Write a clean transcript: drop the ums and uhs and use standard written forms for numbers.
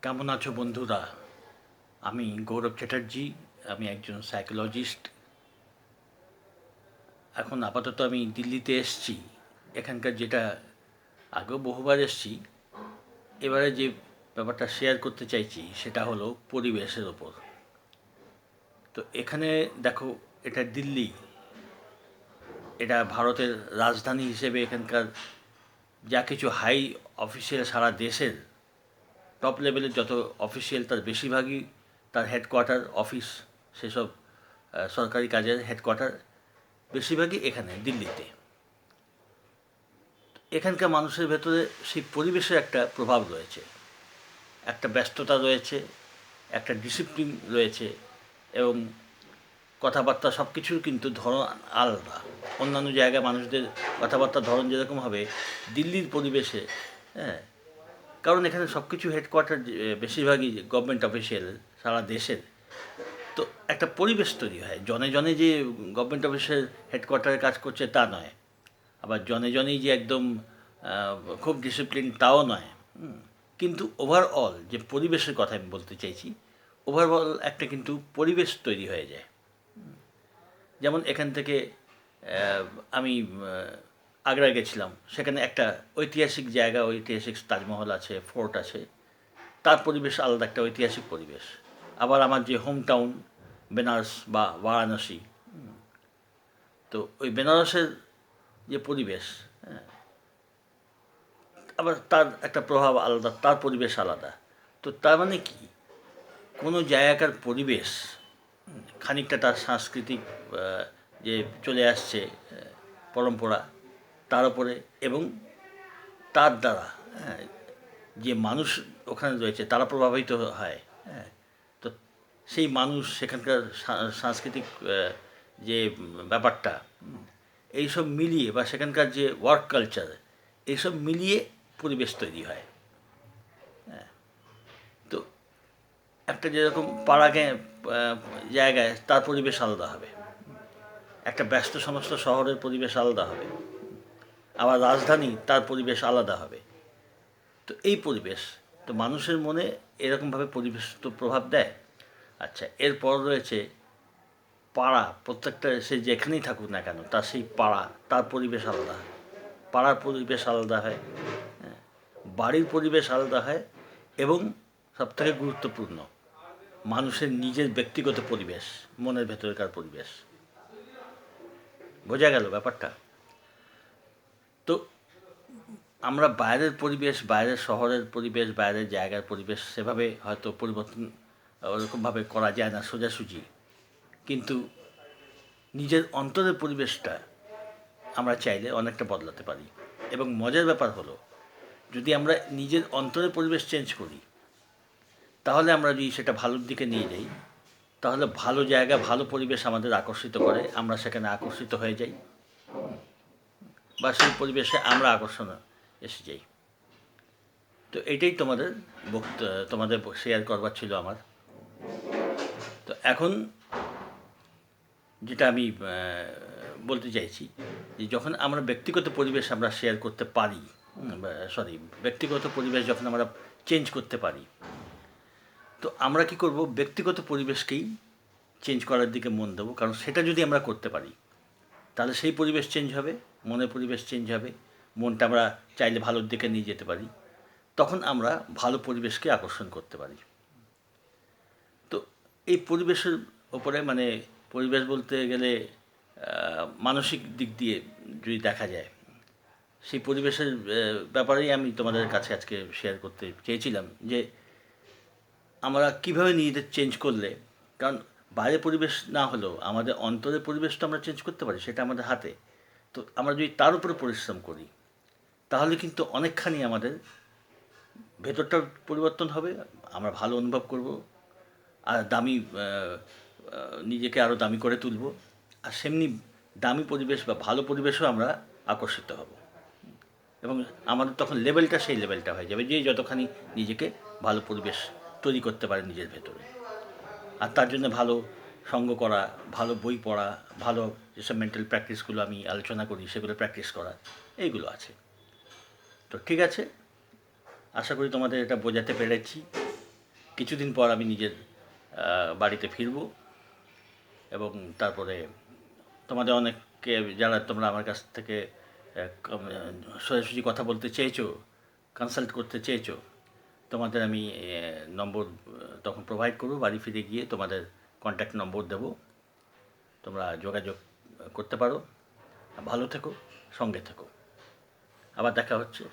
কেমন আছো বন্ধুরা? আমি গৌরব চ্যাটার্জি। আমি একজন সাইকোলজিস্ট। এখন আপাতত আমি দিল্লিতে এসেছি। এখানকার যেটা আগেও বহুবার এসেছি, এবারে যে ব্যাপারটা শেয়ার করতে চাইছি সেটা হলো পরিবেশের ওপর। তো এখানে দেখো, এটা দিল্লি, এটা ভারতের রাজধানী হিসেবে এখানকার যা কিছু হাই অফিসিয়াল সারা দেশের টপ লেভেলের যত অফিসিয়াল তার বেশিরভাগই তার হেডকোয়ার্টার অফিস, সেসব সরকারি কাজের হেডকোয়ার্টার বেশিরভাগই এখানে দিল্লিতে। এখানকার মানুষের ভেতরে সেই পরিবেশের একটা প্রভাব রয়েছে, একটা ব্যস্ততা রয়েছে, একটা ডিসিপ্লিন রয়েছে, এবং কথাবার্তা সব কিছুর কিন্তু ধরন আলাদা। অন্যান্য জায়গায় মানুষদের কথাবার্তার ধরন যেরকম হবে, দিল্লির পরিবেশে, হ্যাঁ, কারণ এখানে সব কিছু হেডকোয়ার্টার বেশিরভাগই গভর্নমেন্ট অফিসিয়াল সারা দেশের। তো একটা পরিবেশ তৈরি হয়, জনে জনে যে গভর্নমেন্ট অফিসের হেডকোয়ার্টারে কাজ করছে তা নয়, আবার জনে জনেই যে একদম খুব ডিসিপ্লিন তাও নয়। কিন্তু ওভারঅল যে পরিবেশের কথা আমি বলতে চাইছি, ওভারঅল একটা কিন্তু পরিবেশ তৈরি হয়ে যায়। যেমন এখান থেকে আমি আগ্রা গেছিলাম, সেখানে একটা ঐতিহাসিক জায়গা, ঐতিহাসিক তাজমহল আছে, ফোর্ট আছে, তার পরিবেশ আলাদা, একটা ঐতিহাসিক পরিবেশ। আবার আমার যে হোম টাউন বেনারস বা বারাণসী, তো ওই বেনারসের যে পরিবেশ, হ্যাঁ, আবার তার একটা প্রভাব আলাদা, তার পরিবেশ আলাদা। তো তার মানে কি, কোনো জায়গাকার পরিবেশ খানিকটা তার সাংস্কৃতিক যে চলে আসছে পরম্পরা, তার উপরে, এবং তার দ্বারা, হ্যাঁ, যে মানুষ ওখানে রয়েছে তারা প্রভাবিত হয়। হ্যাঁ, তো সেই মানুষ, সেখানকার সাংস্কৃতিক যে ব্যাপারটা, এইসব মিলিয়ে, বা সেখানকার যে ওয়ার্ক কালচার, এইসব মিলিয়ে পরিবেশ তৈরি হয়। তো একটা যেরকম পাড়াকে জায়গায় তার পরিবেশ আলাদা হবে, একটা ব্যস্ত সমস্ত শহরের পরিবেশ আলাদা হবে, আবার রাজধানী তার পরিবেশ আলাদা হবে। তো এই পরিবেশ, তো মানুষের মনে এরকমভাবে পরিবেশ তো প্রভাব দেয়। আচ্ছা, এরপর রয়েছে পাড়া। প্রত্যেকটা সে যেখানেই থাকুক না কেন, তার সেই পাড়া, তার পরিবেশ আলাদা হয়, পাড়ার পরিবেশ আলাদা হয়, হ্যাঁ, বাড়ির পরিবেশ আলাদা হয়, এবং সবথেকে গুরুত্বপূর্ণ, মানুষের নিজের ব্যক্তিগত পরিবেশ, মনের ভেতরকার পরিবেশ। বোঝা গেল ব্যাপারটা? তো আমরা বাইরের পরিবেশ, বাইরের শহরের পরিবেশ, বাইরের জায়গার পরিবেশ সেভাবে হয়তো পরিবর্তন ওরকমভাবে করা যায় না সোজাসুজি, কিন্তু নিজের অন্তরের পরিবেশটা আমরা চাইলে অনেকটা বদলাতে পারি। এবং মজার ব্যাপার হলো, যদি আমরা নিজের অন্তরের পরিবেশ চেঞ্জ করি, তাহলে আমরা যদি সেটা ভালোর দিকে নিয়ে যাই, তাহলে ভালো জায়গা, ভালো পরিবেশ আমাদের আকর্ষিত করে, আমরা সেখানে আকর্ষিত হয়ে যাই, বা সেই পরিবেশে আমরা আকর্ষণ এসে যাই। তো এটাই তোমাদের শেয়ার করবার ছিল আমার। তো এখন যেটা আমি বলতে চাইছি, যে যখন আমরা ব্যক্তিগত পরিবেশ আমরা শেয়ার করতে পারি, ব্যক্তিগত পরিবেশ যখন আমরা চেঞ্জ করতে পারি, তো আমরা কি করব, ব্যক্তিগত পরিবেশকেই চেঞ্জ করার দিকে মন দেবো। কারণ সেটা যদি আমরা করতে পারি, তাহলে সেই পরিবেশ চেঞ্জ হবে, মনের পরিবেশ চেঞ্জ হবে, মনটা আমরা চাইলে ভালোর দিকে নিয়ে যেতে পারি, তখন আমরা ভালো পরিবেশকে আকর্ষণ করতে পারি। তো এই পরিবেশের ওপরে, মানে পরিবেশ বলতে গেলে মানসিক দিক দিয়ে যদি দেখা যায়, সেই পরিবেশের ব্যাপারেই আমি তোমাদের কাছে আজকে শেয়ার করতে চেয়েছিলাম, যে আমরা কীভাবে নিজেদের চেঞ্জ করলে, কারণ বাইরের পরিবেশ না হলেও আমাদের অন্তরের পরিবেশটা আমরা চেঞ্জ করতে পারি, সেটা আমাদের হাতে। তো আমরা যদি তার উপরে পরিশ্রম করি, তাহলে কিন্তু অনেকখানি আমাদের ভেতরটার পরিবর্তন হবে, আমরা ভালো অনুভব করব, আর দামি নিজেকে আরও দামি করে তুলব, আর সেমনি দামি পরিবেশ বা ভালো পরিবেশও আমরা আকর্ষিত হব, এবং আমাদের তখন লেভেলটা সেই লেভেলটা হয়ে যাবে, যে যতখানি নিজেকে ভালো পরিবেশ তৈরি করতে পারে নিজের ভেতরে। আর তার জন্য ভালো সঙ্গ করা, ভালো বই পড়া, ভালো যেসব মেন্টাল প্র্যাকটিসগুলো আমি আলোচনা করি সেগুলো প্র্যাকটিস করা, এইগুলো আছে। তো ঠিক আছে, আশা করি তোমাদের এটা বোঝাতে পেরেছি। কিছুদিন পর আমি নিজের বাড়িতে ফিরব এবং তারপরে তোমাদের অনেককে যারা তোমরা আমার কাছ থেকে সোজাসুজি কথা বলতে চেয়েছো, কনসাল্ট করতে চেয়েছো, তোমাদের আমি নম্বর তখন প্রোভাইড করবো। বাড়ি ফিরে গিয়ে তোমাদের কন্ট্যাক্ট নম্বর দেবো, তোমরা যোগাযোগ করতে পারো। ভালো থেকো, সঙ্গে থেকো। আবার দেখা হচ্ছে।